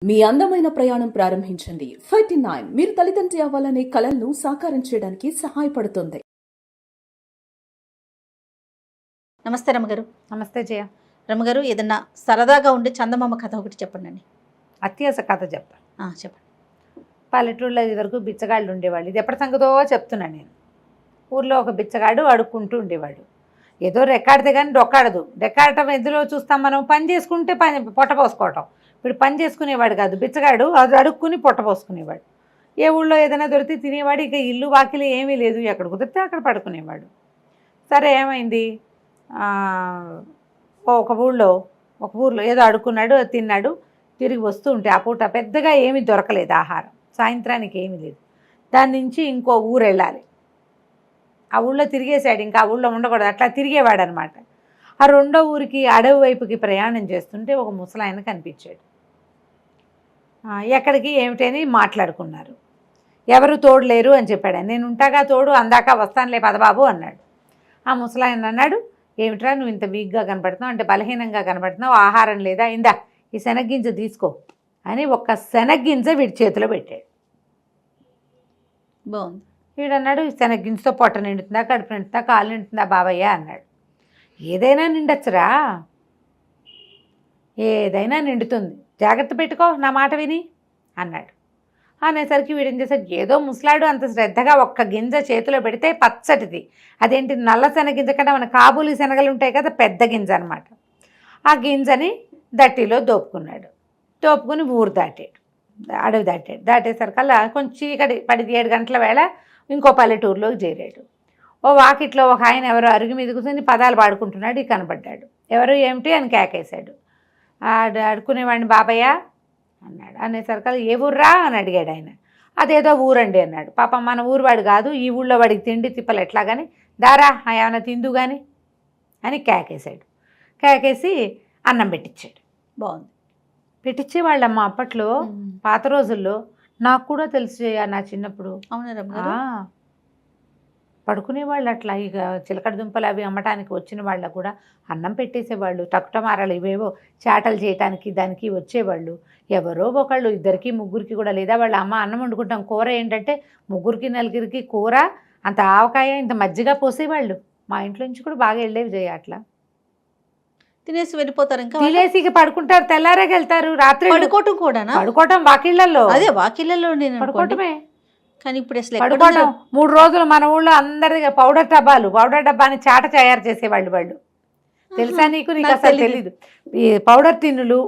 మీ అందమైన ప్రయాణం ప్రారంభించండి. 39 మీరు తల్లిదండ్రి అవ్వాలనే కలలను సాకారం చేయడానికి సహాయపడుతుంది. నమస్తే రమగారు. నమస్తే జయ. రమగారు, ఏదన్నా సరదాగా ఉండే చందమామ కథ ఒకటి చెప్పండి అండి. అత్యాస కథ చెప్తాను. చెప్పండి. పల్లెటూళ్ళలో ఇదివరకు బిచ్చగాళ్ళు ఉండేవాళ్ళు. ఇది ఎప్పటి సంగతో చెప్తున్నాను నేను. ఊర్లో ఒక బిచ్చగాడు అడుక్కుంటూ ఉండేవాడు. ఏదో రెక్కాడితే కానీ డొక్కాడదు. రెక్కాడటం ఎందులో చూస్తాం మనం? పని చేసుకుంటే పొట్ట పోసుకోవటం. ఇప్పుడు పని చేసుకునేవాడు కాదు బిచ్చగాడు, అది అడుక్కుని పొట్ట పోసుకునేవాడు. ఏ ఊళ్ళో ఏదైనా దొరికితే తినేవాడు. ఇక ఇల్లు వాకిలి ఏమీ లేదు, ఎక్కడ కుదిరితే అక్కడ పడుకునేవాడు. సరే ఏమైంది, ఒక ఊర్లో ఏదో అడుక్కున్నాడు, తిన్నాడు. తిరిగి వస్తూ ఉంటే ఆ పూట పెద్దగా ఏమీ దొరకలేదు ఆహారం. సాయంత్రానికి ఏమీ లేదు. దాని నుంచి ఇంకో ఊరు వెళ్ళాలి. ఆ ఊళ్ళో తిరిగేశాడు, ఇంకా ఆ ఊళ్ళో ఉండకూడదు, అట్లా తిరిగేవాడు అనమాట. ఆ రెండో ఊరికి అడవి వైపుకి ప్రయాణం చేస్తుంటే ఒక ముసలాయన కనిపించాడు. ఎక్కడికి ఏమిటని మాట్లాడుకున్నారు. ఎవరు తోడు లేరు అని చెప్పాడు. నేను ఉంటాగా తోడు, అందాక వస్తానులే పదబాబు అన్నాడు. ఆ ముసలాయన అన్నాడు, ఏమిట్రా నువ్వు ఇంత వీక్గా కనపడుతున్నావు, అంటే బలహీనంగా కనపడుతున్నావు, ఆహారం లేదా, ఇందా ఈ శనగ్గింజ తీసుకో అని ఒక్క శనగ్గింజ వీడి చేతిలో పెట్టాడు. బాగుంది. వీడన్నాడు, శనగ్గింజతో పొట్ట నిండుతుందా, కడుపు నిండుతుందా, కాలు నిండుతుందా బాబయ్య అన్నాడు. ఏదైనా నిండొచ్చురా, ఏదైనా నిండుతుంది, జాగ్రత్త పెట్టుకో నా మాట విని అన్నాడు. అనేసరికి వీడేం చేశాడు, ఏదో ముసలాడు అంత శ్రద్ధగా ఒక్క గింజ చేతిలో పెడితే పచ్చటిది, అదేంటి నల్ల శనగింజ కంటే మన కాబూలి శనగలు ఉంటాయి కదా, పెద్ద గింజ అనమాట. ఆ గింజని దట్టిలో దోపుకున్నాడు. దోపుకుని ఊరు దాటాడు, అడవి దాటాడు. దాటేసరికల్లా కొంచెం చీకటి 7 గంటల వేళ ఇంకో పల్లెటూరులోకి చేరాడు. ఓ వాకిట్లో ఒక ఆయన ఎవరో అరుగు మీద కూర్చొని పదాలు పాడుకుంటున్నాడు. కనబడ్డాడు. ఎవరు ఏమిటి అని కేకేశాడు. అడుక్కునేవాడిని బాబయ్య అన్నాడు. అనేసరికల్లా ఏ ఊర్రా అని అడిగాడు ఆయన. అదేదో ఊరండి అన్నాడు. పాపం మన ఊరువాడు కాదు, ఈ ఊళ్ళో వాడికి తిండి తిప్పలు ఎట్లా కానీ, దారా ఏమైనా తిందు కానీ అని కేకేశాడు. కేకేసి అన్నం పెట్టించాడు. బాగుంది. పెట్టించేవాళ్ళమ్మ అప్పట్లో, పాత రోజుల్లో. నాకు కూడా తెలిసి నా చిన్నప్పుడు. అవునా రమగారు? పడుకునేవాళ్ళు అట్లా. ఇక చిలకడ దుంపలు అవి అమ్మటానికి వచ్చిన వాళ్ళకు కూడా అన్నం పెట్టేసేవాళ్ళు. టకుటమారాలు ఇవేవో చాటలు చేయటానికి దానికి వచ్చేవాళ్ళు. ఎవరో ఒకళ్ళు, 2కి 3కి కూడా, లేదా వాళ్ళ అమ్మ అన్నం వండుకుంటాం, కూర ఏంటంటే 3కి 4కి కూర, అంత ఆవకాయ, ఇంత మజ్జిగ పోసేవాళ్ళు. మా ఇంట్లో నుంచి కూడా బాగా వెళ్ళేవి చేయ. అట్లా తినేసి వెళ్ళిపోతారు. ఇంకా తినేసి ఇక పడుకుంటారు, తెల్లారాకి వెళ్తారు. రాత్రి పడుకోవటం కూడా, పడుకోవటం వాకిళ్లలో. అదే వాకిళ్లలో నేను పడుకోవటమే. కానీ ఇప్పుడు అసలు పడుకోవటం 3 రోజులు మన ఊళ్ళో అందరిగా పౌడర్ డబ్బాని చాట తయారు చేసేవాళ్ళు వాళ్ళు. తెలుసా నీకు? నీకు అసలు తెలీదు. ఈ పౌడర్ టిన్నులు,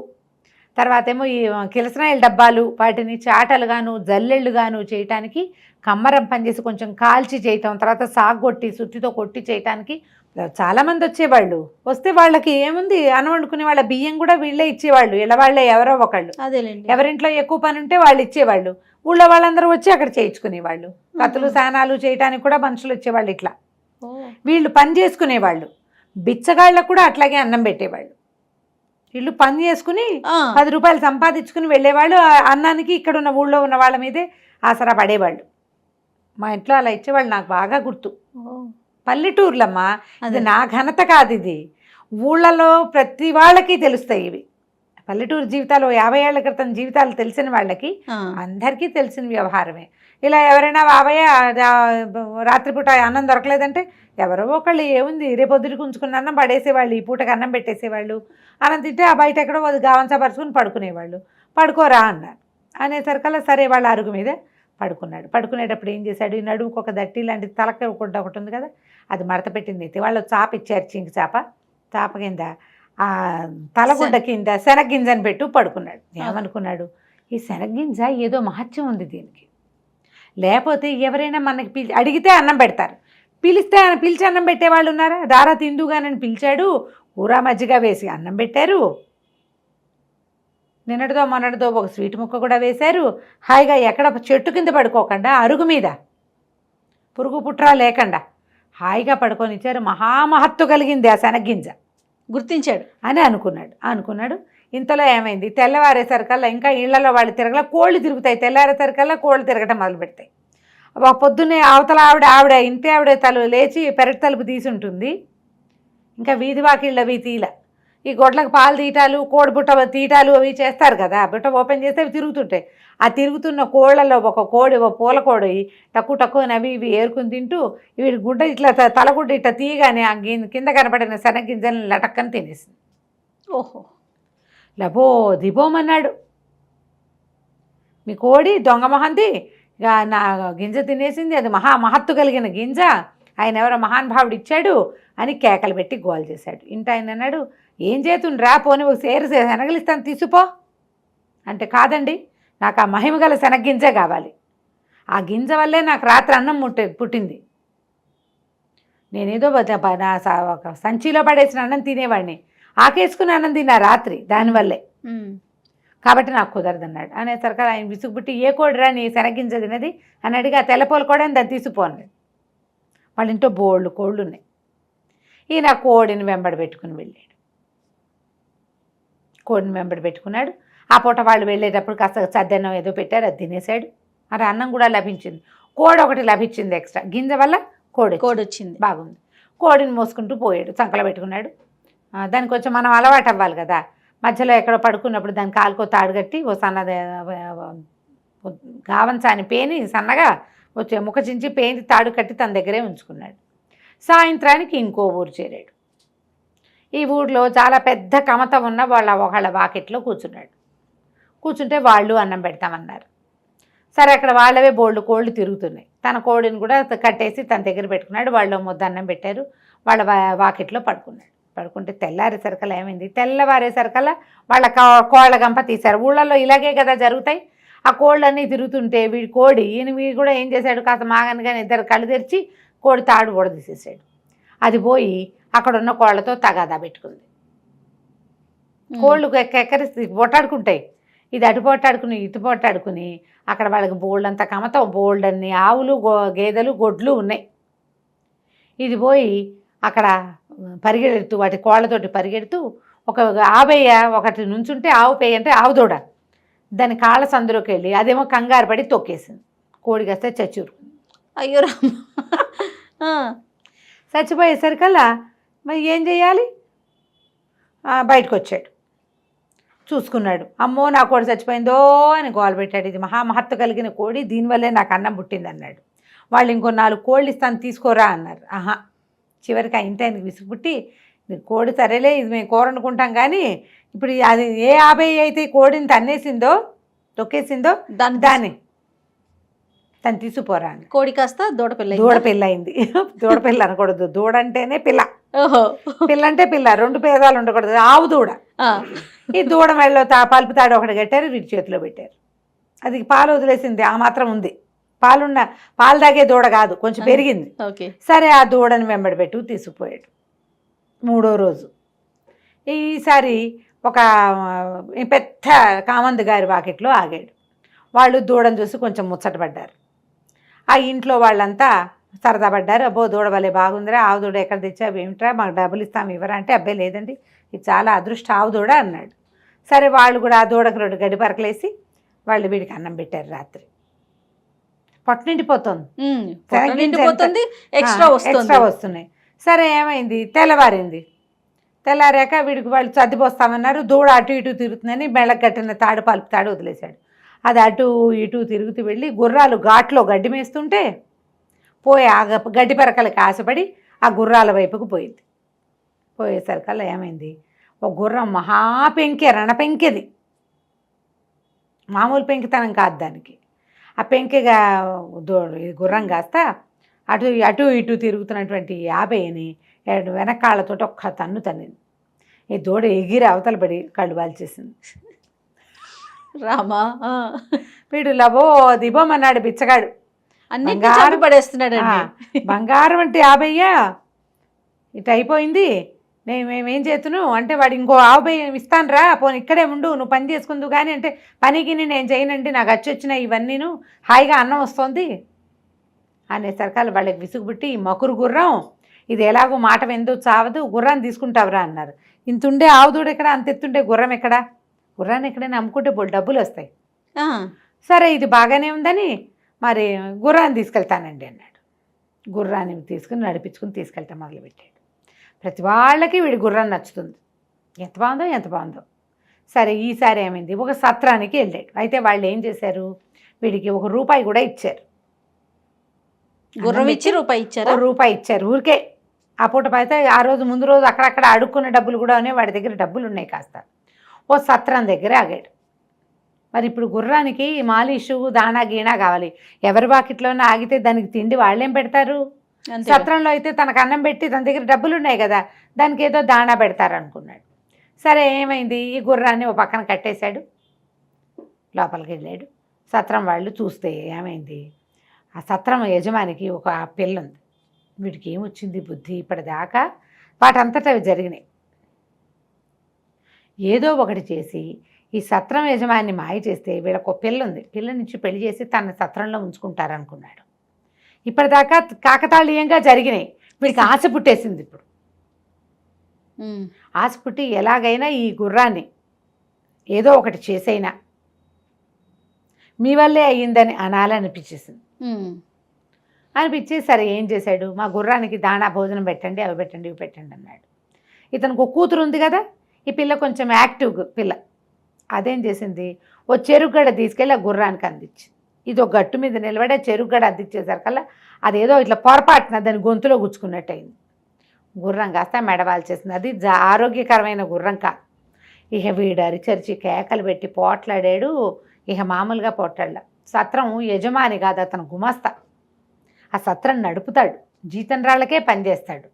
తర్వాత ఏమో ఈ కిరసనాయిల డబ్బాలు, వాటిని చాటలుగాను జల్లెళ్ళుగాను చేయటానికి కమ్మరం పనిచేసి కొంచెం కాల్చి చేయటం, తర్వాత సాగు కొట్టి సుత్తితో కొట్టి చేయటానికి చాలామంది వచ్చేవాళ్ళు. వస్తే వాళ్ళకి ఏముంది, అన్నం వండుకునే వాళ్ళ బియ్యం కూడా వీళ్ళే ఇచ్చేవాళ్ళు. ఇలా వాళ్ళే ఎవరో ఒకళ్ళు. అదేలేండి. ఎవరింట్లో ఎక్కువ పని ఉంటే వాళ్ళు ఇచ్చేవాళ్ళు. ఊళ్ళో వాళ్ళందరూ వచ్చి అక్కడ చేయించుకునేవాళ్ళు. కత్తులు సానాలు చేయడానికి కూడా మనుషులు వచ్చేవాళ్ళు. ఇట్లా వీళ్ళు పని చేసుకునేవాళ్ళు. బిచ్చగాళ్ళకు కూడా అట్లాగే అన్నం పెట్టేవాళ్ళు. వీళ్ళు పని చేసుకుని 10 రూపాయలు సంపాదించుకుని వెళ్ళేవాళ్ళు. అన్నానికి ఇక్కడ ఉన్న ఊళ్ళో ఉన్న వాళ్ళ మీదే ఆసరా పడేవాళ్ళు. మా ఇంట్లో అలా ఇచ్చేవాళ్ళు, నాకు బాగా గుర్తు. పల్లెటూర్లమ్మా, ఇది నా ఘనత కాదు, ఇది ఊళ్ళలో ప్రతి వాళ్ళకి తెలుస్తాయి ఇవి. పల్లెటూరు జీవితాలు 50 ఏళ్ల క్రితం జీవితాలు తెలిసిన వాళ్ళకి అందరికీ తెలిసిన వ్యవహారమే. ఇలా ఎవరైనా బాబయ్య రాత్రిపూట అన్నం దొరకలేదంటే ఎవరో ఒకళ్ళు ఏముంది రేపొద్దుటికి ఉంచుకున్న అన్నం పడేసేవాళ్ళు, ఈ పూటకి అన్నం పెట్టేసేవాళ్ళు. అన్నం తింటే ఆ బయట ఎక్కడో గావంచపరుచుకుని పడుకునేవాళ్ళు. పడుకోరా అన్నారు. అనేసరికల్లా సరే వాళ్ళ అరుగు మీద పడుకున్నాడు. పడుకునేటప్పుడు ఏం చేశాడు, ఈ నడుముకు ఒక దట్టి లాంటి తలక ఒకటి ఉంది కదా, అది మడత పెట్టింది. అయితే వాళ్ళు చాప ఇచ్చారు, చింకి చాప కింద ఆ తలగుడ్డ కింద శనగ్గింజని పెట్టు పడుకున్నాడు. ఏమనుకున్నాడు, ఈ శనగ్గింజ ఏదో మహత్యం ఉంది దీనికి, లేకపోతే ఎవరైనా మనకి అడిగితే అన్నం పెడతారు, పిలిచి అన్నం పెట్టేవాళ్ళు ఉన్నారా? దారా తిందుగానని పిలిచాడు, కూర మజ్జిగ వేసి అన్నం పెట్టారు. నిన్నటిదో మొన్నటిదో ఒక స్వీట్ ముక్క కూడా వేశారు. హాయిగా ఎక్కడ చెట్టు కింద పడుకోకుండా అరుగు మీద పురుగు పుట్రా లేకుండా హాయిగా పడుకొని ఇచ్చారు. మహామహత్తు కలిగింది ఆ శనగ్గింజ. గుర్తించాడు అని అనుకున్నాడు. ఇంతలో ఏమైంది, తెల్లవారేసరికల్లా ఇంకా ఇళ్లలో వాళ్ళు తిరగల, కోళ్ళు తిరుగుతాయి. తెల్లారేసరికల్లా కోళ్ళు తిరగటం మొదలు పెడతాయి. పొద్దున్నే అవతల ఆవిడ ఇంటి ఆవిడ లేచి పెరటి తలుపు తీసి ఉంటుంది. ఇంకా వీధి వాకిళ్ళవి తీల. ఈ గొడ్లకు పాలు తీయటాలు కోడి బుట్ట తీయటాలు అవి చేస్తారు కదా, బుట్ట ఓపెన్ చేస్తే అవి తిరుగుతుంటాయి. ఆ తిరుగుతున్న కోళ్ళలో ఒక కోడి, ఒక పూల కోడి తక్కువ అవి ఇవి ఏరుకుని తింటూ వీడి గుడ్డ ఇట్లా తలగుడ్డ ఇట్లా తీయగానే ఆ కింద కనపడిన శనగింజలను లటక్కని తినేసింది. ఓహో, లబో దిబోమన్నాడు, మీ కోడి దొంగ మహంది నా గింజ తినేసింది, అది మహత్తు కలిగిన గింజ, ఆయన ఎవరో మహానుభావుడు ఇచ్చాడు అని కేకలు పెట్టి గోల్ చేశాడు. ఇంటి ఆయన అన్నాడు, ఏం చేతుండ్రా, పోనీ ఒక శనగలిస్తాను తీసుపో అంటే, కాదండి నాకు ఆ మహిమ గల శనగ్గింజే కావాలి, ఆ గింజ వల్లే నాకు రాత్రి అన్నం పుట్టింది, నేనేదో ఒక సంచిలో పడేసిన అన్నం తినేవాడిని, ఆకేసుకుని అన్నం తిన్నా రాత్రి దానివల్లే, కాబట్టి నాకు కుదరదన్నాడు. అనేసరికి ఆయన విసుగుబుట్టి, ఏ కోడిరా నీ శనగింజ తినది అని అడిగి, ఆ తెల్లపోలు కూడా దాన్ని తీసిపోన్నాడు. వాళ్ళ ఇంట్లో బోళ్ళు కోళ్ళు ఉన్నాయి. ఈయన కోడిని వెంబడి పెట్టుకుని వెళ్ళాడు. కోడిని వెంబడి పెట్టుకున్నాడు. ఆ పూట వాళ్ళు వెళ్ళేటప్పుడు కాస్త సద్దన్నం ఏదో పెట్టారు, అది తినేశాడు. మరి అన్నం కూడా లభించింది. కోడి ఒకటి లభించింది ఎక్స్ట్రా, గింజ వల్ల కోడి వచ్చింది, బాగుంది. కోడిని మోసుకుంటూ పోయాడు, సంకలో పెట్టుకున్నాడు. దానికి కొంచెం మనం అలవాటు అవ్వాలి కదా, మధ్యలో ఎక్కడో పడుకున్నప్పుడు దాని కాలుకో తాడు కట్టి ఓ సన్నది గావంచాని పేని సన్నగా వచ్చే ముఖ చించి పేని తాడు కట్టి తన దగ్గరే ఉంచుకున్నాడు. సాయంత్రానికి ఇంకో ఊరు చేరాడు. ఈ ఊర్లో చాలా పెద్ద కమత ఉన్న ఒకళ్ళ వాకిట్లో కూర్చున్నాడు. కూర్చుంటే వాళ్ళు అన్నం పెడతామన్నారు. సరే, అక్కడ వాళ్ళవే బోళ్ళు కోళ్ళు తిరుగుతున్నాయి. తన కోడిని కూడా కట్టేసి తన దగ్గర పెట్టుకున్నాడు. వాళ్ళు ముద్ద అన్నం పెట్టారు. వాళ్ళ వాకిట్లో పడుకున్నాడు. పడుకుంటే తెల్లారేసరికల్లా ఏమైంది, తెల్లవారేసరికల్లా వాళ్ళ కోళ్ళ గంప తీశారు. ఊళ్ళల్లో ఇలాగే కదా జరుగుతాయి. ఆ కోళ్ళన్నీ తిరుగుతుంటే వీడి కోడి వీడు కూడా ఏం చేశాడు, కాస్త మాగనగానే ఇద్దరు కళ్ళు తెరిచి కోడి తాడు కూడా తీసేసాడు. అది పోయి అక్కడ ఉన్న కోళ్ళతో తగాదా పెట్టుకుంది. కోళ్ళు ఎక్కరిసి పొట్టాడుకుంటాయి. ఇది అటు పొట్టాడుకుని ఇటు పొట్టాడుకుని అక్కడ వాళ్ళకి బోల్డంత కమత, బోల్డన్ని ఆవులు గేదెలు గొడ్లు ఉన్నాయి. ఇది పోయి అక్కడ పరిగెడుతూ వాటి కోళ్ళతోటి పరిగెడుతూ ఒక ఆవేయ ఒకటి నుంచుంటే ఆవు పేయ అంటే ఆవు దూడ దాని కాళ్ళ సందులోకి వెళ్ళి అదేమో కంగారు పడి తొక్కేసింది. కోడి కాస్తే చచ్చూరుకుంది. అయ్యో రామ. చచ్చిపోయేసరికల్లా మరి ఏం చేయాలి, బయటకు వచ్చాడు. చూసుకున్నాడు, అమ్మో నా కోడి చచ్చిపోయిందో అని గోల పెట్టాడు. ఇది మహత్తు కలిగిన కోడి, దీనివల్లే నాకు అన్నం పుట్టింది అన్నాడు. వాళ్ళు ఇంకో 4 కోళ్ళు ఇస్తాను తీసుకోరా అన్నారు. ఆహా, చివరికి ఆ ఇంటి ఆయనకి విసుగుపుట్టి, కోడి సరేలే ఇది మేము కూర వండుకుంటాం కానీ ఇప్పుడు అది ఏ 50 అయితే కోడిని తన్నేసిందో తొక్కేసిందో దాన్ని తను తీసుకుపోరా అని. కోడి కాస్త దూడపిల్ల అయింది. దూడపిల్ల అనకూడదు, దూడ అంటేనే పిల్ల. ఓహో, పిల్ల అంటే పిల్ల, 2 పేదాలు ఉండకూడదు, ఆవు దూడ. ఈ దూడ మెళ్ళలో పలుపు తాడు ఒకటి కట్టారు, వీటి చేతిలో పెట్టారు. అది పాలు వదిలేసింది, ఆ మాత్రం ఉంది. పాలు తాగే దూడ కాదు, కొంచెం పెరిగింది. సరే, ఆ దూడని వెంబడి పెట్టు తీసుకుపోయాడు. 3వ రోజు ఈసారి ఒక పెద్ద కామందు గారి వాకిట్లో ఆగాడు. వాళ్ళు దూడను చూసి కొంచెం ముచ్చటపడ్డారు. ఆ ఇంట్లో వాళ్ళంతా సరదా పడ్డారు. అబ్బో దూడ వలే బాగుందిరా, ఆవు దూడ ఎక్కడ తెచ్చావు ఏమిట్రా, మాకు డబ్బులు ఇస్తాము ఇవ్వరా అంటే, అబ్బాయి లేదండి ఇది చాలా అదృష్ట ఆవు దూడ అన్నాడు. సరే, వాళ్ళు కూడా ఆ దూడకు 2 గడ్డి పరకలేసి వాళ్ళు వీడికి అన్నం పెట్టారు. రాత్రి పొట్ట నిండిపోతుంది, ఎక్స్ట్రా వస్తున్నాయి. సరే, ఏమైంది, తెల్లారాక వీడికి వాళ్ళు సర్దిపోస్తామన్నారు. దూడ అటు ఇటు తిరుగుతుందని బెళ్ళకు కట్టిన తాడు పలుపు తాడు వదిలేశాడు. అది అటు ఇటు తిరుగుతూ వెళ్ళి గుర్రాలు ఘాట్లో గడ్డి మేస్తుంటే పోయి ఆ గడ్డి పరకలకి ఆశపడి ఆ గుర్రాల వైపుకు పోయింది. పోయేసరికల్లా ఏమైంది, ఒక గుర్రం రణపెంకెది, మామూలు పెంకితనం కాదు దానికి. ఆ పెంకెగా గుర్రం కాస్త అటు ఇటు తిరుగుతున్నటువంటి 50ని వెనకాళ్ళతో ఒక్క తన్నింది. ఈ దూడ ఎగిరి అవతల పడి కళ్ళు వాల్చేసింది. రామా, వీడు లబో దిబోమన్నాడు బిచ్చగాడు, పడేస్తున్నాడు. బంగారం అంటే 50 ఇటు అయిపోయింది, మేమేం చేతును అంటే, వాడు ఇంకో 50 ఇస్తాను రా, పోనీ ఇక్కడే ఉండు, నువ్వు పని చేసుకుందు కానీ అంటే, పనికి నేను చేయనండి, నాకు వచ్చినాయి ఇవన్నీను, హాయిగా అన్నం వస్తుంది అనేసరికల్లా వాళ్ళకి విసుగుబుట్టి, ఈ మకురు గుర్రం ఇది ఎలాగో మాట వెందు చావదు, గుర్రాన్ని తీసుకుంటావురా అన్నారు. ఇంతుండే ఆవుదూడు ఎక్కడ, అంత ఎత్తుండే గుర్రం ఎక్కడ, గుర్రాన్ని ఎక్కడైనా అమ్ముకుంటే డబ్బులు వస్తాయి. సరే, ఇది బాగానే ఉందని మరి గుర్రాన్ని తీసుకెళ్తానండి అన్నాడు. గుర్రాన్ని తీసుకుని నడిపించుకుని తీసుకెళ్తా మొదలుపెట్టాడు. ప్రతి వాళ్ళకి వీడి గుర్రం నచ్చుతుంది. ఎంత బాగుందో. సరే ఈసారి ఏమైంది, ఒక సత్రానికి వెళ్ళాడు. అయితే వాళ్ళు ఏం చేశారు, వీడికి ₹1 కూడా ఇచ్చారు. గుర్రం ఇచ్చి రూపాయి ఇచ్చారా? ₹1 ఇచ్చారు ఊరికే. ఆ పూట అయితే ఆ రోజు ముందు రోజు అక్కడక్కడ అడుక్కున్న డబ్బులు కూడా ఉన్నాయి, వాడి దగ్గర డబ్బులు ఉన్నాయి కాస్త. ఓ సత్రం దగ్గర ఆగాడు. మరి ఇప్పుడు గుర్రానికి మాలిషు దానా గీనా కావాలి. ఎవరి బాకెట్లోనే ఆగితే దానికి తిండి వాళ్ళేం పెడతారు? సత్రంలో అయితే తనకు అన్నం పెట్టి తన దగ్గర డబ్బులు ఉన్నాయి కదా, దానికి ఏదో దాణా పెడతారు అనుకున్నాడు. సరే ఏమైంది, ఈ గుర్రాన్ని ఓ పక్కన కట్టేశాడు, లోపలికి వెళ్ళాడు. సత్రం వాళ్ళు చూస్తే ఏమైంది, ఆ సత్రం యజమానికి ఒక పిల్ల ఉంది. వీడికి ఏమొచ్చింది బుద్ధి, ఇప్పటిదాకా వాటంతటా అవి జరిగినాయి. ఏదో ఒకటి చేసి ఈ సత్రం యజమాని మాయ చేస్తే వీళ్ళకు ఒక పిల్ల ఉంది, పిల్ల నుంచి పెళ్లి చేసి తన సత్రంలో ఉంచుకుంటారనుకున్నాడు. ఇప్పటిదాకా కాకతాళీయంగా జరిగినాయి. వీడికి ఆశ పుట్టేసింది. ఇప్పుడు ఆశ పుట్టి ఎలాగైనా ఈ గుర్రాన్ని ఏదో ఒకటి చేసైనా మీ వల్లే అయ్యిందని అనాలనిపించేసింది. అనిపించి సరే ఏం చేశాడు, మా గుర్రానికి దాణా భోజనం పెట్టండి, అవి పెట్టండి, ఇవి పెట్టండి అన్నాడు. ఇతనికి ఒక కూతురు ఉంది కదా, ఈ పిల్ల కొంచెం యాక్టివ్ పిల్ల. అదేం చేసింది, ఓ చెరుగడ తీసుకెళ్ళి ఆ గుర్రానికి అందించింది. ఇది ఒక గట్టు మీద నిలబడి ఆ చెరుగడ అందించేసరికల్లా అదేదో ఇట్లా పొరపాటున దాని గొంతులో గుచ్చుకున్నట్టు అయింది. గుర్రం కాస్త మెడవాల్ చేసింది. అది ఆరోగ్యకరమైన గుర్రం కాదు. ఇక వీడు అరిచరిచి కేకలు పెట్టి పోట్లాడాడు. ఇక మామూలుగా పోట్లాడ. సత్రం యజమాని కాదు, అతను గుమస్తా. ఆ సత్రం నడుపుతాడు, జీతం రాళ్ళకే పనిచేస్తాడు.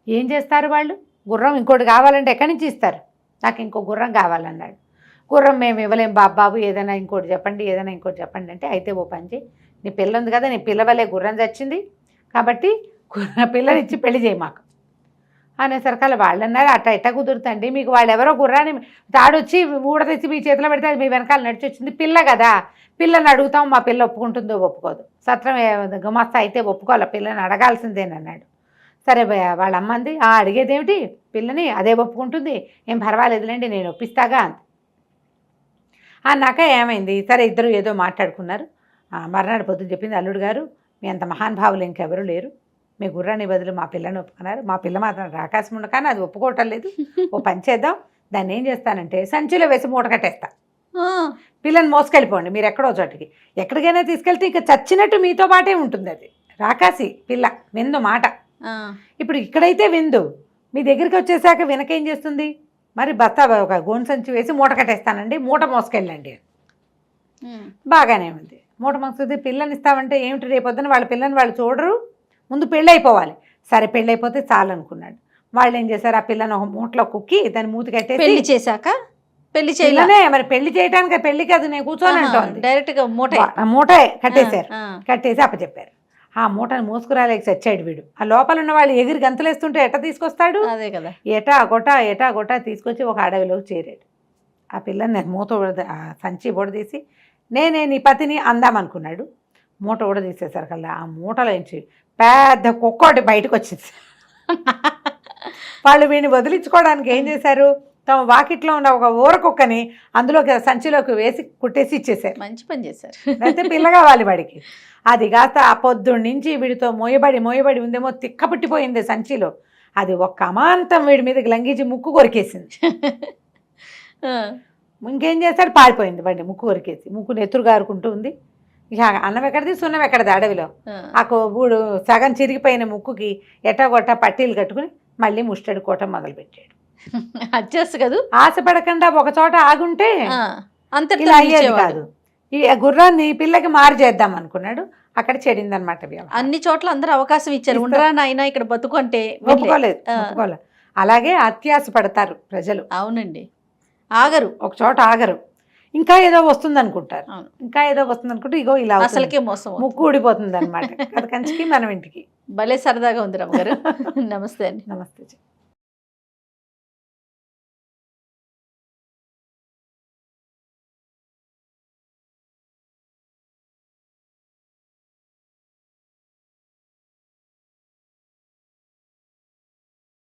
ఏం చేస్తారు వాళ్ళు, గుర్రం ఇంకోటి కావాలంటే ఎక్కడి నుంచి ఇస్తారు, నాకు ఇంకో గుర్రం కావాలన్నాడు. గుర్రం మేము ఇవ్వలేం బాబు, ఏదైనా ఇంకోటి చెప్పండి, ఏదైనా ఇంకోటి చెప్పండి అంటే, అయితే ఓ పని చేయి, నీ పిల్ల ఉంది కదా, నీ పిల్లవలే గుర్రం చచ్చింది కాబట్టి పిల్లనిచ్చి పెళ్లి చేయి మాకు అనేసరికల్ వాళ్ళు అన్నారు, అట్ట ఎట్ట కుదురుతండి, మీకు వాళ్ళు ఎవరో గుర్రాన్ని తాడొచ్చి ఊడతెచ్చి మీ చేతిలో పెడితే అది మీ వెనకాల నడిచి వచ్చింది, పిల్ల కదా, పిల్లని అడుగుతాం, మా పిల్ల ఒప్పుకుంటుందో ఒప్పుకోదు, సత్రం గుమాస్తా అయితే ఒప్పుకోవాలి, పిల్లని అడగాల్సిందేనన్నాడు. సరే వాళ్ళ అమ్మంది, అడిగేదేమిటి పిల్లని, అదే ఒప్పుకుంటుంది, ఏం పర్వాలేదులేండి నేను ఒప్పిస్తాగా అంది. అన్నాక ఏమైంది, సరే ఇద్దరు ఏదో మాట్లాడుకున్నారు. మర్నాడు పొద్దున చెప్పింది, అల్లుడు గారు మీ అంత మహానుభావులు ఇంకెవరూ లేరు, మీ గుర్రాన్ని బదులు మా పిల్లని ఒప్పుకున్నారు, మా పిల్ల మాత్రం రాకాశం ఉండ కానీ అది ఒప్పుకోవటం లేదు, ఓ పని చేద్దాం, దాన్ని ఏం చేస్తానంటే సంచిలో వేసి మూట కట్టేస్తా, పిల్లని మోసుకెళ్ళిపోండి మీరు ఎక్కడో చోటికి, ఎక్కడికైనా తీసుకెళ్తే ఇంకా చచ్చినట్టు మీతో పాటే ఉంటుంది, అది రాకాసి పిల్ల విందు మాట. ఇప్పుడు ఇక్కడైతే విందు, మీ దగ్గరికి వచ్చేసాక వెనకేం చేస్తుంది, మరి బస్తా ఒక గోను సంచి వేసి మూట కట్టేస్తానండి, మూట మోసుకెళ్ళండి. బాగానే ఉంది, మూట మోసుకుంది. పిల్లని ఇస్తామంటే ఏమిటి, రేపొద్దున వాళ్ళ పిల్లని వాళ్ళు చూడరు, ముందు పెళ్ళి అయిపోవాలి. సరే పెళ్ళి అయిపోతే చాలు అనుకున్నాడు. వాళ్ళు ఏం చేశారు, ఆ పిల్లని ఒక మూటలో కుక్కి దాన్ని మూతి కట్టేసి, పెళ్లి చేశాక పెళ్లి చేయలేనే మరి పెళ్లి చేయడానికి, పెళ్లికి అది నేను కూర్చొని అంటోంది, డైరెక్ట్ గా మూట కట్టేశారు. కట్టేసి అప్పచెప్పారు. ఆ మూటను మోసుకురాలేక చచ్చాడు వీడు. ఆ లోపల ఉన్న వాళ్ళు ఎగిరి గంతలేస్తుంటే ఎట్ట తీసుకొస్తాడు, అదే కదా, ఎటా గొటా తీసుకొచ్చి ఒక అడవిలోకి చేరాడు. ఆ పిల్లని మూత సంచి ఊడదీసి నేనే నీ పతిని అందామనుకున్నాడు. మూట ఊడదీసేసరికల్లా ఆ మూటలోంచి పెద్ద కుక్కోటి బయటకు వచ్చింది. వాళ్ళు వీడిని వదిలించుకోవడానికి ఏం చేశారు, తమ వాకిట్లో ఉన్న ఒక ఊర కుక్కని అందులోకి సంచిలోకి వేసి కుట్టేసి ఇచ్చేసారు. మంచి పని చేశారు. అయితే పిల్ల కావాలి వాడికి. అది కాస్త ఆ పొద్దున్న నుంచి వీడితో మోయబడి ఉందేమో, తిక్క పుట్టిపోయింది సంచిలో. అది ఒక్క అమాంతం వీడి మీదకి లంఘించి ముక్కు కొరికేసింది. ఇంకేం చేస్తాడు, పారిపోయింది బండి, ముక్కు కొరికేసి. ముక్కు నెత్తురు గారుకుంటూ ఉంది. ఇక అన్నం ఎక్కడిది సున్నం ఎక్కడిది అడవిలో. ఆ బూడు సగం చిరిగిపోయిన ముక్కుకి ఎట్టగొట్ట పట్టీలు కట్టుకుని మళ్ళీ ముష్టడి కోటం మొదలుపెట్టాడు. అడ్జస్ట్ కాదు, ఆశపడకుండా ఒక చోట ఆగుంటే అంత అయ్యేది కాదు. ఈ గుర్రాన్ని పిల్లకి మారు చేద్దాం అనుకున్నాడు, అక్కడ చెడిందనమాట. అన్ని చోట్ల అందరూ అవకాశం ఇచ్చారు, ఉండరా నాయనా ఇక్కడ బతుకు అంటే ఒప్పుకోలేదు. అలాగే అత్యాశ పడతారు ప్రజలు. అవునండి, ఆగరు, ఒక చోట ఆగరు, ఇంకా ఏదో వస్తుంది అనుకుంటారు, ఇంకా ఏదో వస్తుంది అనుకుంటే ఇగో ఇలా అసలుకే మోసం, ముక్కు ఊడిపోతుంది అనమాట. అది కంచికి మనం ఇంటికి. భలే సరదాగా ఉంది రమ్మగారు. నమస్తే అండి. నమస్తే.